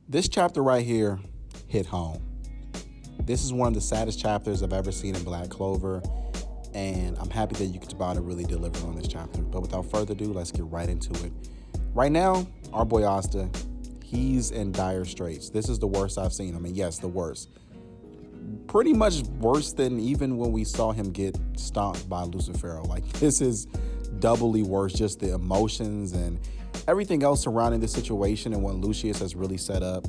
This chapter right here hit home. This is one of the saddest chapters I've ever seen in Black Clover, and I'm happy that Yukitsubara really delivered on this chapter. But without further ado, let's get right into it. Right now, our boy Asta, he's in dire straits. This is the worst I've seen. I mean, yes, the worst. Pretty much worse than even when we saw him get stomped by Lucifer. Like, this is doubly worse, just the emotions and everything else surrounding the situation and what Lucius has really set up.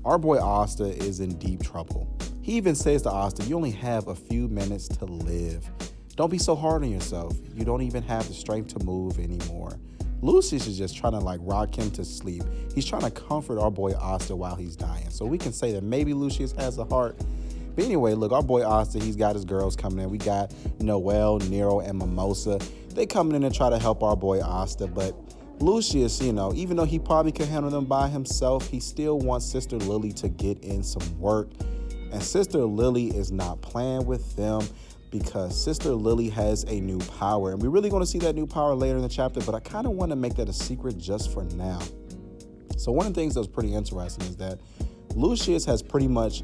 Our boy Asta is in deep trouble. He even says to Asta, you only have a few minutes to live. Don't be so hard on yourself. You don't even have the strength to move anymore. Lucius is just trying to rock him to sleep. He's trying to comfort our boy Asta while he's dying. So we can say that maybe Lucius has a heart. But anyway, look, our boy Asta, he's got his girls coming in. We got Noelle, Nero, and Mimosa. They coming in and try to help our boy Asta, but Lucius, even though he probably could handle them by himself, he still wants Sister Lilly to get in some work. And Sister Lilly is not playing with them because Sister Lilly has a new power. And we're really going to see that new power later in the chapter, but I kind of want to make that a secret just for now. So one of the things that was pretty interesting is that Lucius has pretty much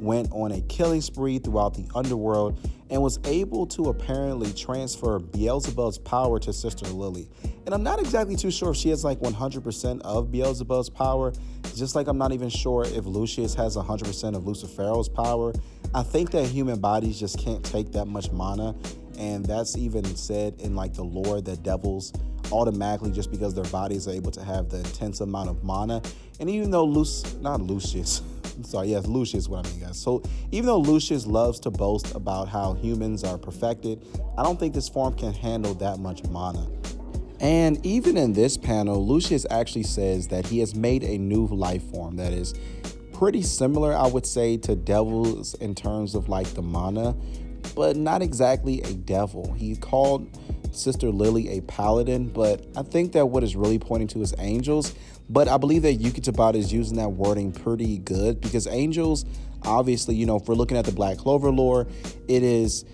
went on a killing spree throughout the underworld and was able to apparently transfer Beelzebub's power to Sister Lilly. And I'm not exactly too sure if she has 100% of Beelzebub's power, just like I'm not even sure if Lucius has 100% of Lucifer's power. I think that human bodies just can't take that much mana, and that's even said in the lore that devils automatically, just because their bodies are able to have the intense amount of mana. And even though Lucius, what I mean, guys. So even though Lucius loves to boast about how humans are perfected, I don't think this form can handle that much mana. And even in this panel, Lucius actually says that he has made a new life form that is pretty similar, I would say, to devils in terms of the mana, but not exactly a devil. He called Sister Lilly a paladin, but I think that what is really pointing to is angels. But I believe that Yukitsubara is using that wording pretty good because angels, obviously, if we're looking at the Black Clover lore, it is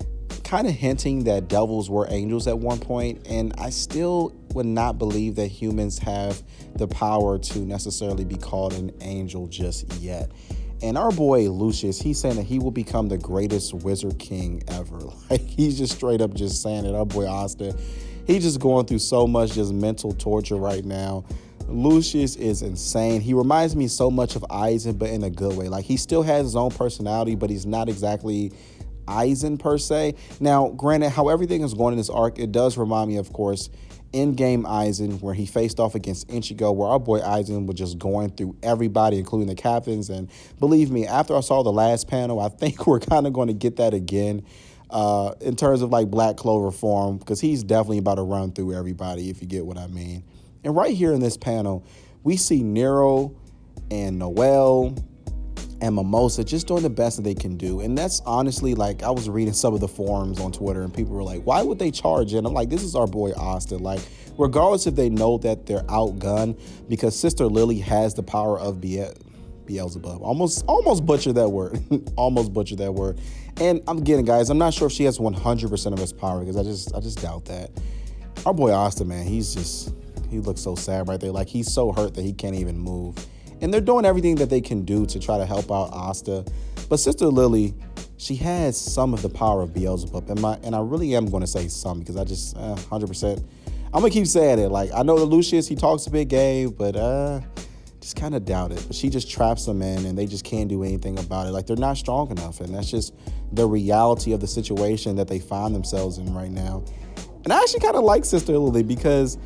kind of hinting that devils were angels at one point, and I still would not believe that humans have the power to necessarily be called an angel just yet. And our boy Lucius, he's saying that he will become the greatest wizard king ever. He's just straight up just saying it. Our boy Asta, he's just going through so much just mental torture right now. Lucius is insane. He reminds me so much of Eisen, but in a good way. He still has his own personality, but he's not exactly Eisen per se. Now, granted, how everything is going in this arc, it does remind me, of course, in-game Eisen, where he faced off against Ichigo, where our boy Eisen was just going through everybody, including the captains. And believe me, after I saw the last panel, I think we're kind of going to get that again in terms of Black Clover form, because he's definitely about to run through everybody, if you get what I mean. And right here in this panel, we see Nero and Noelle and Mimosa just doing the best that they can do. And that's honestly, I was reading some of the forums on Twitter and people were like, why would they charge it? I'm like, this is our boy Asta. Regardless if they know that they're outgunned, because Sister Lilly has the power of Beelzebub. Almost butchered that word. Almost butchered that word. And I'm getting, guys, I'm not sure if she has 100% of his power, because I just doubt that. Our boy Asta, man, he looks so sad right there. He's so hurt that he can't even move. And they're doing everything that they can do to try to help out Asta. But Sister Lilly, she has some of the power of Beelzebub. And I really am going to say some, because I just 100%. I'm going to keep saying it. I know that Lucius, he talks a big game, but just kind of doubt it. But she just traps them in, and they just can't do anything about it. They're not strong enough. And that's just the reality of the situation that they find themselves in right now. And I actually kind of like Sister Lilly, because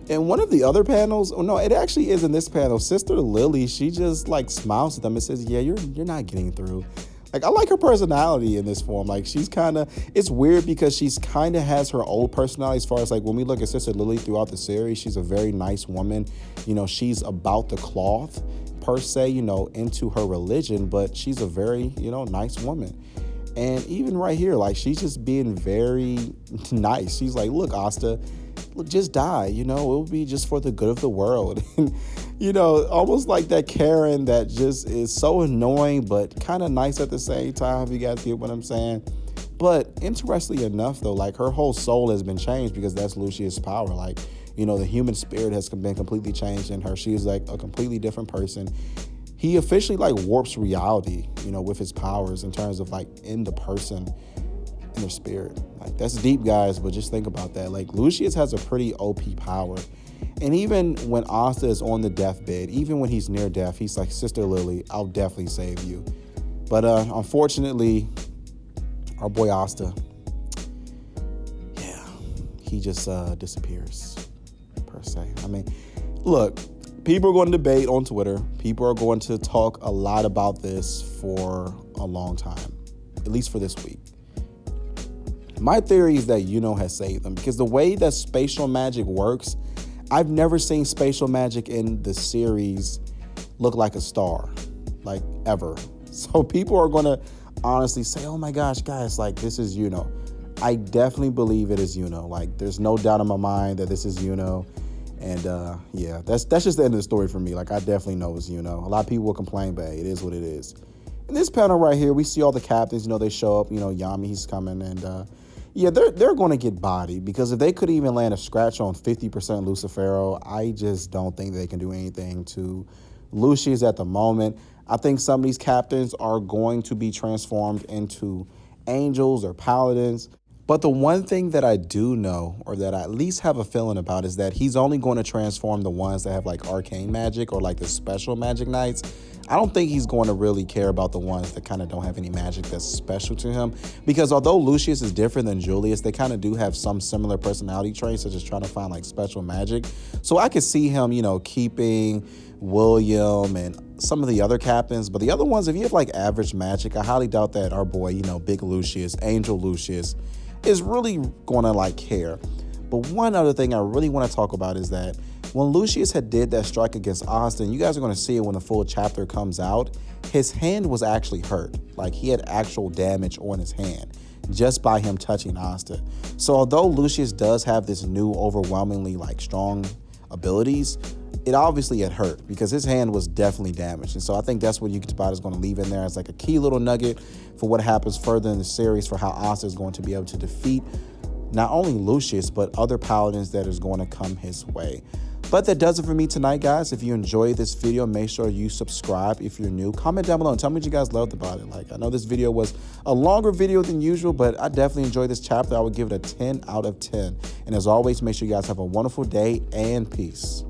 in one of the other panels, no, it actually is in this panel, Sister Lilly, she just smiles at them and says, yeah, you're not getting through. I like her personality in this form. She's kind of, it's weird because she's kind of has her old personality as far as when we look at Sister Lilly throughout the series, she's a very nice woman. She's about the cloth per se, into her religion, but she's a very, nice woman. And even right here, she's just being very nice. She's like, look, Asta, look, just die, it will be just for the good of the world. And, almost like that Karen that just is so annoying, but kind of nice at the same time, if you guys get what I'm saying. But interestingly enough, though, her whole soul has been changed, because that's Lucius' power. The human spirit has been completely changed in her. She is a completely different person. he officially like warps reality, you know, with his powers in terms of like in the person, in their spirit. Like that's deep, guys, but just think about that. Like Lucius has a pretty OP power. And even when Asta is on the deathbed, even when he's near death, he's like, Sister Lilly, I'll definitely save you. But unfortunately, our boy Asta, yeah, he just disappears, per se. I mean, look, people are going to debate on Twitter. People are going to talk a lot about this for a long time, at least for this week. My theory is that Yuno has saved them because the way that spatial magic works, I've never seen spatial magic in the series look like a star, like ever. So people are going to honestly say, oh my gosh, guys, like this is Yuno. I definitely believe it is Yuno. Like there's no doubt in my mind that this is Yuno. And yeah, that's just the end of the story for me. Like I definitely know it's Yuno. A lot of people will complain, but hey, it is what it is. In this panel right here, we see all the captains, you know, they show up, you know, Yami, he's coming, and yeah, they're going to get bodied because if they could even land a scratch on 50% Lucifero, I just don't think they can do anything to Lucius at the moment. I think some of these captains are going to be transformed into angels or paladins. But the one thing that I do know, or that I at least have a feeling about, is that he's only going to transform the ones that have like arcane magic or like the special magic knights. I don't think he's going to really care about the ones that kind of don't have any magic that's special to him. Because although Lucius is different than Julius, they kind of do have some similar personality traits, such as trying to find like special magic. So I could see him, you know, keeping William and some of the other captains. But the other ones, if you have like average magic, I highly doubt that our boy, you know, Big Lucius, Angel Lucius, is really going to like care. But one other thing I really want to talk about is that when Lucius had did that strike against Asta, you guys are going to see it when the full chapter comes out, his hand was actually hurt. Like he had actual damage on his hand just by him touching Asta. So although Lucius does have this new overwhelmingly like strong abilities, it obviously had hurt because his hand was definitely damaged. And so I think that's what Yukitsubata is going to leave in there as like a key little nugget for what happens further in the series, for how Asta is going to be able to defeat not only Lucius, but other paladins that is going to come his way. But that does it for me tonight, guys. If you enjoyed this video, make sure you subscribe if you're new. Comment down below and tell me what you guys loved about it. Like, I know this video was a longer video than usual, but I definitely enjoyed this chapter. I would give it a 10 out of 10. And as always, make sure you guys have a wonderful day and peace.